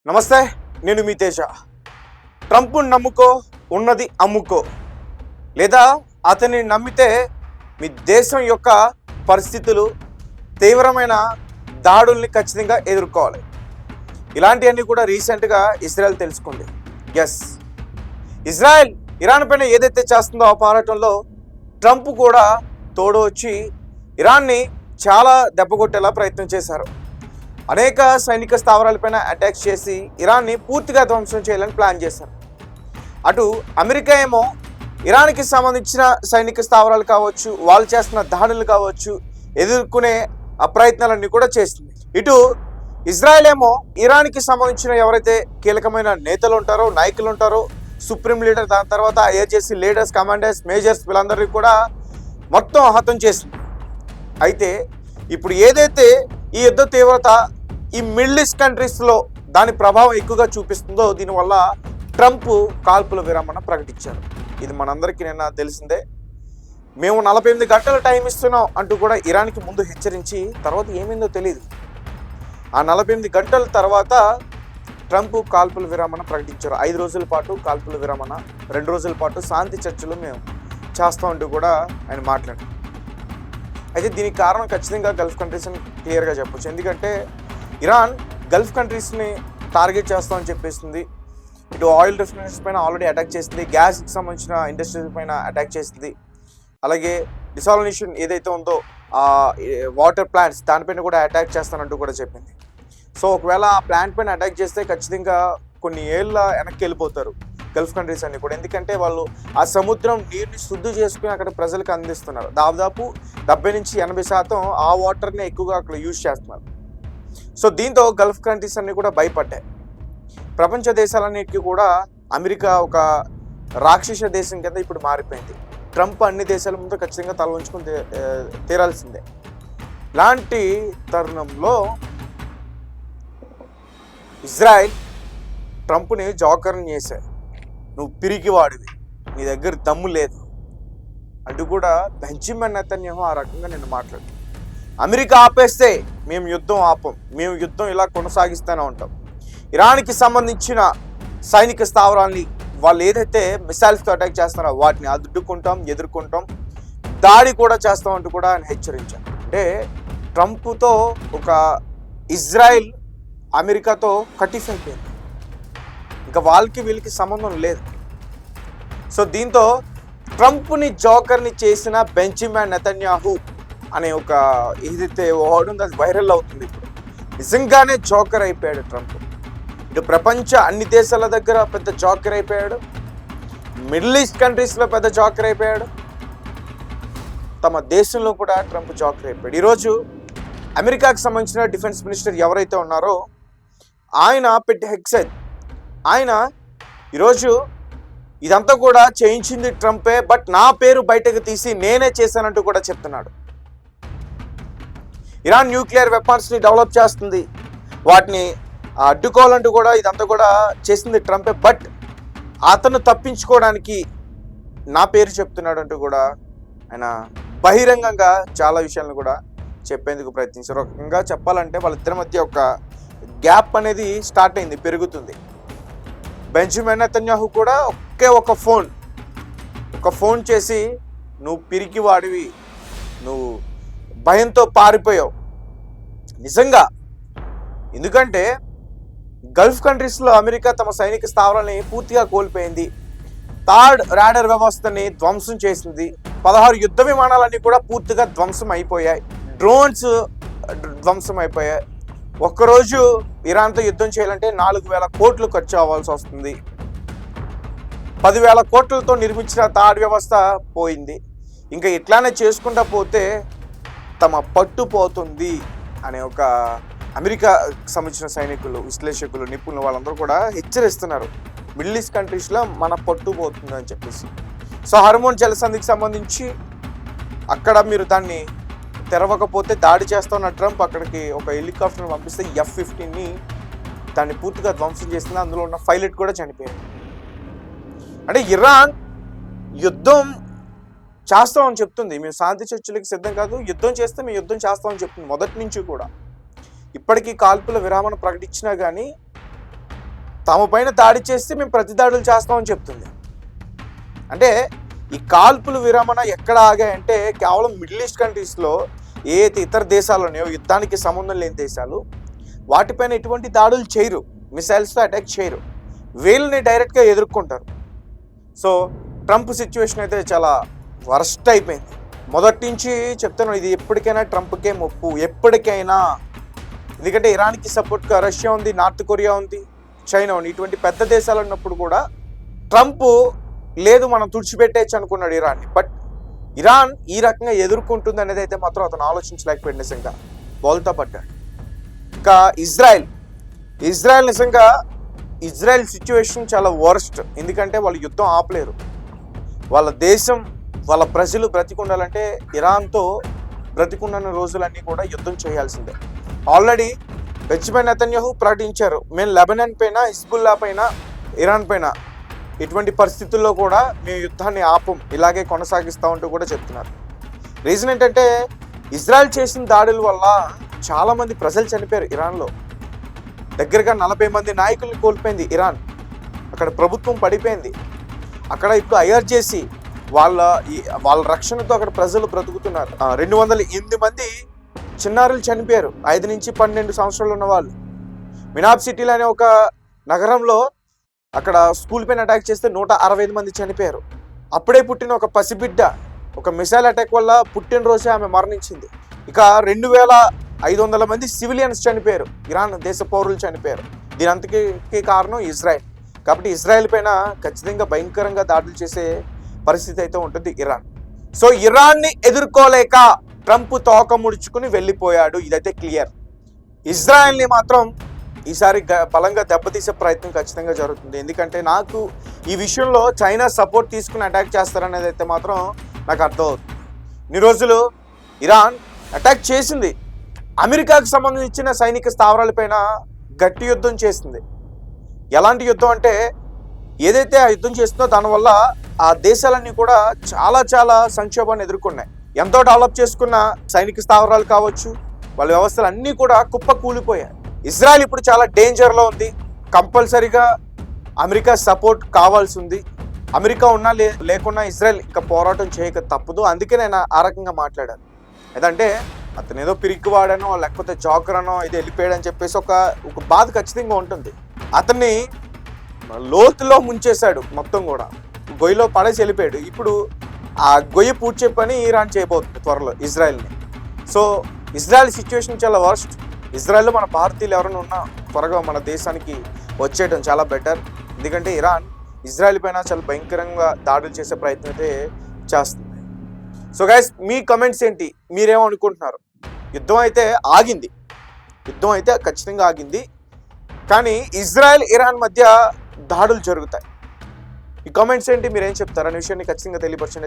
నమస్తే, నేను మీ తేజ. ట్రంప్ను నమ్ముకో, ఉన్నది అమ్ముకో, లేదా అతన్ని నమ్మితే మీ దేశం యొక్క పరిస్థితులు తీవ్రమైన దాడుల్ని ఖచ్చితంగా ఎదుర్కోవాలి. ఇలాంటివన్నీ కూడా రీసెంట్గా ఇజ్రాయెల్ తెలుసుకుంది. ఎస్, ఇజ్రాయెల్ ఇరాన్ పైన ఏదైతే చేస్తుందో ఆ పోరాటంలో ట్రంప్ కూడా తోడు వచ్చి ఇరాన్ని చాలా దెబ్బకొట్టేలా ప్రయత్నం చేశారు. అనేక సైనిక స్థావరాలపైన అటాక్స్ చేసి ఇరాన్ని పూర్తిగా ధ్వంసం చేయాలని ప్లాన్ చేశారు. అటు అమెరికా ఏమో ఇరాన్కి సంబంధించిన సైనిక స్థావరాలు కావచ్చు, వాళ్ళు చేస్తున్న దాడులు కావచ్చు, ఎదుర్కొనే ప్రయత్నాలన్నీ కూడా చేస్తుంది. ఇటు ఇజ్రాయెల్ ఏమో ఇరాన్కి సంబంధించిన ఎవరైతే కీలకమైన నేతలు ఉంటారో, నాయకులు ఉంటారో, సుప్రీం లీడర్, దాని తర్వాత ఏజెన్సీ లీడర్స్, కమాండర్స్, మేజర్స్, వీళ్ళందరినీ కూడా మొత్తం హతం చేసింది. అయితే ఇప్పుడు ఏదైతే ఈ యుద్ధ తీవ్రత ఈ మిడిల్ ఈస్ట్ కంట్రీస్లో దాని ప్రభావం ఎక్కువగా చూపిస్తుందో, దీనివల్ల ట్రంప్ కాల్పుల విరమణ ప్రకటించారు. ఇది మనందరికీ నిన్న తెలిసిందే. మేము 48 గంటల టైం ఇస్తున్నాం అంటూ కూడా ఇరాన్కి ముందు హెచ్చరించి, తర్వాత ఏమైందో తెలియదు. ఆ 48 గంటల తర్వాత ట్రంప్ కాల్పుల విరమణ ప్రకటించారు. 5 రోజుల పాటు కాల్పుల విరమణ, 2 రోజుల పాటు శాంతి చర్చలు మేము చేస్తామంటూ కూడా ఆయన మాట్లాడారు. అయితే దీనికి కారణం ఖచ్చితంగా గల్ఫ్ కంట్రీస్ అని క్లియర్గా చెప్పొచ్చు. ఎందుకంటే ఇరాన్ గల్ఫ్ కంట్రీస్ని టార్గెట్ చేస్తామని చెప్పేసింది. ఇటు ఆయిల్ రిఫైనరీస్ పైన ఆల్రెడీ అటాక్ చేసింది, గ్యాస్కి సంబంధించిన ఇండస్ట్రీస్ పైన అటాక్ చేసింది, అలాగే డిసాలినేషన్ ఏదైతే ఉందో ఆ వాటర్ ప్లాంట్స్ దానిపైన కూడా అటాక్ చేస్తానంటూ కూడా చెప్పింది. సో ఒకవేళ ఆ ప్లాంట్ పైన అటాక్ చేస్తే ఖచ్చితంగా కొన్ని ఏళ్ళ వెనక్కి వెళ్ళిపోతారు గల్ఫ్ కంట్రీస్ అన్ని కూడా. ఎందుకంటే వాళ్ళు ఆ సముద్రం నీరుని శుద్ధి చేసుకుని అక్కడ ప్రజలకు అందిస్తున్నారు. దాదాపు 70 నుంచి 80% ఆ వాటర్ని ఎక్కువగా అక్కడ యూజ్ చేస్తున్నారు. సో దీంతో గల్ఫ్ కంట్రీస్ అన్ని కూడా భయపడ్డాయి. ప్రపంచ దేశాలన్నిటికీ కూడా అమెరికా ఒక రాక్షస దేశం కింద ఇప్పుడు మారిపోయింది. ట్రంప్ అన్ని దేశాల ముందు ఖచ్చితంగా తల ఉంచుకుని తీరాల్సిందే. ఇలాంటి తరుణంలో ఇజ్రాయెల్ ట్రంప్ని జోకర్ని చేశారు. నువ్వు పిరికివాడివి, నీ దగ్గర దమ్ము లేదు అంటూ కూడా బెంజమిన్ నెతన్యాహు ఆ రకంగా నిన్ను మాట్లాడు. అమెరికా ఆపేస్తే మేము యుద్ధం ఆపం, మేము యుద్ధం ఇలా కొనసాగిస్తూనే ఉంటాం. ఇరాన్కి సంబంధించిన సైనిక స్థావరాల్ని వాళ్ళు ఏదైతే మిసైల్స్తో అటాక్ చేస్తున్నారో వాటిని అడ్డుకుంటాం, ఎదుర్కొంటాం, దాడి కూడా చేస్తామంటూ కూడా ఆయన హెచ్చరించారు. అంటే ట్రంప్తో ఒక ఇజ్రాయెల్ అమెరికాతో కటిఫ్ అయిపోయింది. ఇంకా వాళ్ళకి వీళ్ళకి సంబంధం లేదు. సో దీంతో ట్రంప్ని జోకర్ని చేసిన బెంజమిన్ నెతన్యాహు అనే ఒక ఏదైతే వర్డ్ ఉందో అది వైరల్ అవుతుంది. ఇప్పుడు నిజంగానే జోకర్ అయిపోయాడు ట్రంప్. ఇటు ప్రపంచ అన్ని దేశాల దగ్గర పెద్ద జోకర్ అయిపోయాడు, మిడిల్ ఈస్ట్ కంట్రీస్లో పెద్ద జోకర్ అయిపోయాడు, తమ దేశంలో కూడా ట్రంప్ జోకర్ అయిపోయాడు. ఈరోజు అమెరికాకి సంబంధించిన డిఫెన్స్ మినిస్టర్ ఎవరైతే ఉన్నారో ఆయన పెట్టి హెక్సెడ్, ఆయన ఈరోజు ఇదంతా కూడా చేయించింది ట్రంపే, బట్ నా పేరు బయటకు తీసి నేనే చేశానంటూ కూడా చెప్తున్నాడు. ఇరాన్ న్యూక్లియర్ వెపన్స్ని డెవలప్ చేస్తుంది, వాటిని అడ్డుకోవాలంటూ కూడా ఇదంతా కూడా చేసింది ట్రంపే, బట్ అతను తప్పించుకోవడానికి నా పేరు చెప్తున్నాడు అంటూ కూడా ఆయన బహిరంగంగా చాలా విషయాలను కూడా చెప్పేందుకు ప్రయత్నించారు. ఒక రకంగా చెప్పాలంటే వాళ్ళిద్దరి మధ్య ఒక గ్యాప్ అనేది స్టార్ట్ అయింది, పెరుగుతుంది. బెంజమిన్ నెతన్యాహు కూడా ఒక ఫోన్ చేసి, నువ్వు పిరికి వాడివి, నువ్వు భయంతో పారిపోయావు నిజంగా. ఎందుకంటే గల్ఫ్ కంట్రీస్లో అమెరికా తమ సైనిక స్థావరాలని పూర్తిగా కోల్పోయింది, థర్డ్ రాడార్ వ్యవస్థని ధ్వంసం చేసింది, 16 యుద్ధ విమానాలన్నీ కూడా పూర్తిగా ధ్వంసం అయిపోయాయి, డ్రోన్స్ ధ్వంసం అయిపోయాయి. ఒక్కరోజు ఇరాన్తో యుద్ధం చేయాలంటే 4,000 కోట్లు ఖర్చు అవ్వాల్సి వస్తుంది. 10,000 కోట్లతో నిర్మించిన థర్డ్ వ్యవస్థ పోయింది. ఇంకా ఇట్లానే చేసుకుంటా పోతే తమ పట్టు పోతుంది అనే ఒక అమెరికా సంబంధించిన సైనికులు, విశ్లేషకులు, నిపుణులు వాళ్ళందరూ కూడా హెచ్చరిస్తున్నారు. మిడిల్ ఈస్ట్ కంట్రీస్లో మన పట్టు పోతుంది అని చెప్పేసి. సో హార్మోన్ జలసంధికి సంబంధించి అక్కడ మీరు దాన్ని తెరవకపోతే దాడి చేస్తున్న ట్రంప్ అక్కడికి ఒక హెలికాప్టర్ని పంపిస్తే F-15ని దాన్ని పూర్తిగా ధ్వంసం చేసింది. అందులో ఉన్న పైలట్ కూడా చనిపోయాడు. అంటే ఇరాన్ యుద్ధం చేస్తామని చెప్తుంది, మేము శాంతి చర్చలకు సిద్ధం కాదు, యుద్ధం చేస్తే మేము యుద్ధం చేస్తామని చెప్తుంది మొదటి నుంచి కూడా. ఇప్పటికీ కాల్పుల విరామణ ప్రకటించినా కానీ తమ పైన దాడి చేస్తే మేము ప్రతి దాడులు చేస్తామని చెప్తుంది. అంటే ఈ కాల్పులు విరమణ ఎక్కడ ఆగాయంటే కేవలం మిడిల్ ఈస్ట్ కంట్రీస్లో ఏ ఇతర దేశాలు ఉన్నాయో యుద్ధానికి సంబంధం లేని దేశాలు వాటిపైన ఎటువంటి దాడులు చేయరు, మిసైల్స్తో అటాక్ చేయరు, వీళ్ళని డైరెక్ట్గా ఎదుర్కొంటారు. సో ట్రంప్ సిచ్యువేషన్ అయితే చాలా వర్స్ట్ అయిపోయింది. మొదటి నుంచి చెప్తాను, ఇది ఎప్పటికైనా ట్రంప్కే ముప్పు, ఎప్పటికైనా. ఎందుకంటే ఇరాన్కి సపోర్ట్గా రష్యా ఉంది, నార్త్ కొరియా ఉంది, చైనా ఉంది. ఇటువంటి పెద్ద దేశాలు ఉన్నప్పుడు కూడా ట్రంప్ లేదు మనం తుడిచిపెట్టేయచ్చు అనుకున్నాడు ఇరాన్ని. బట్ ఇరాన్ ఈ రకంగా ఎదుర్కొంటుంది అనేది అయితే మాత్రం అతను ఆలోచించలేకపోయాడు. నిజంగా బోల్తా పడ్డాడు. ఇంకా ఇజ్రాయెల్ నిజంగా ఇజ్రాయెల్ సిచ్యువేషన్ చాలా వర్స్ట్. ఎందుకంటే వాళ్ళు యుద్ధం ఆపలేరు. వాళ్ళ దేశం, వాళ్ళ ప్రజలు బ్రతికుండాలంటే ఇరాన్తో బ్రతికున్న రోజులన్నీ కూడా యుద్ధం చేయాల్సిందే. ఆల్రెడీ బెంజమిన్ నెతన్యాహు ప్రకటించారు, మేము లెబనాన్ పైన, హిజ్బుల్లా పైన, ఇరాన్ పైన ఇటువంటి పరిస్థితుల్లో కూడా మేము యుద్ధాన్ని ఆపం, ఇలాగే కొనసాగిస్తామంటూ కూడా చెప్తున్నారు. రీజన్ ఏంటంటే ఇజ్రాయెల్ చేసిన దాడుల వల్ల చాలామంది ప్రజలు చనిపోయారు. ఇరాన్లో దగ్గరగా 40 మంది నాయకుల్ని కోల్పోయింది ఇరాన్. అక్కడ ప్రభుత్వం పడిపోయింది. అక్కడ ఇప్పుడు ఐఆర్జేసీ వాళ్ళ రక్షణతో అక్కడ ప్రజలు బ్రతుకుతున్నారు. 208 మంది చిన్నారులు చనిపోయారు, 5 నుంచి 12 సంవత్సరాలు ఉన్న వాళ్ళు. మినాబ్ సిటీలో అనే ఒక నగరంలో అక్కడ స్కూల్ పైన అటాక్ చేస్తే 165 మంది చనిపోయారు. అప్పుడే పుట్టిన ఒక పసిబిడ్డ ఒక మిసైల్ అటాక్ వల్ల పుట్టినరోజే ఆమె మరణించింది. ఇక 2500 మంది సివిలియన్స్ చనిపోయారు, ఇరాన్ దేశ పౌరులు చనిపోయారు. దీని అంతకి కారణం ఇజ్రాయెల్. కాబట్టి ఇజ్రాయెల్ పైన ఖచ్చితంగా భయంకరంగా దాడులు చేసే పరిస్థితి అయితే ఉంటుంది ఇరాన్. సో ఇరాన్ని ఎదుర్కోలేక ట్రంప్ తోక ముడుచుకుని వెళ్ళిపోయాడు, ఇదైతే క్లియర్. ఇజ్రాయెల్ని మాత్రం ఈసారి బలంగా దెబ్బతీసే ప్రయత్నం ఖచ్చితంగా జరుగుతుంది. ఎందుకంటే నాకు ఈ విషయంలో చైనా సపోర్ట్ తీసుకుని అటాక్ చేస్తారనేది అయితే మాత్రం నాకు అర్థమవుతుంది. ఇన్ని రోజులు ఇరాన్ అటాక్ చేసింది, అమెరికాకు సంబంధించిన సైనిక స్థావరాలపైన గట్టి యుద్ధం చేసింది. ఎలాంటి యుద్ధం అంటే ఏదైతే ఆ యుద్ధం చేస్తుందో దానివల్ల ఆ దేశాలన్నీ కూడా చాలా సంక్షోభాన్ని ఎదుర్కొన్నాయి. ఎంతో డెవలప్ చేసుకున్న సైనిక స్థావరాలు కావచ్చు, వాళ్ళ వ్యవస్థలు అన్నీ కూడా కుప్ప కూలిపోయాయి. ఇజ్రాయెల్ ఇప్పుడు చాలా డేంజర్లో ఉంది. కంపల్సరీగా అమెరికా సపోర్ట్ కావాల్సి ఉంది. అమెరికా ఉన్నా లేకున్నా ఇజ్రాయెల్ ఇంకా పోరాటం చేయక తప్పదు. అందుకే నేను ఆ రకంగా మాట్లాడాను. ఏదంటే అతను ఏదో పిరికివాడనో లేకపోతే జోకరనో ఇది వెళ్ళిపోయాడని చెప్పేసి ఒక బాధ ఖచ్చితంగా ఉంటుంది. అతన్ని లోతులో ముంచేశాడు, మొత్తం కూడా గొయ్యిలో పడేసి వెళ్ళిపోయాడు. ఇప్పుడు ఆ గొయ్యి పూడ్చే పని ఇరాన్ చేయబోతుంది త్వరలో ఇజ్రాయెల్ని. సో ఇజ్రాయెల్ సిచ్యువేషన్ చాలా వర్స్ట్. ఇజ్రాయెల్లో మన భారతీయులు ఎవరైనా ఉన్నా త్వరగా మన దేశానికి వచ్చేయడం చాలా బెటర్. ఎందుకంటే ఇరాన్ ఇజ్రాయెల్ పైన చాలా భయంకరంగా దాడులు చేసే ప్రయత్నం అయితే చేస్తుంది. సో గైస్, మీ కమెంట్స్ ఏంటి? మీరేమనుకుంటున్నారు? యుద్ధం అయితే ఆగింది, యుద్ధం అయితే ఖచ్చితంగా ఆగింది, కానీ ఇజ్రాయెల్ ఇరాన్ మధ్య దాడులు జరుగుతాయి. ఈ కామెంట్స్ ఏంటి, మీరేం చెప్తారు అనే విషయాన్ని ఖచ్చితంగా తెలియపరచండి.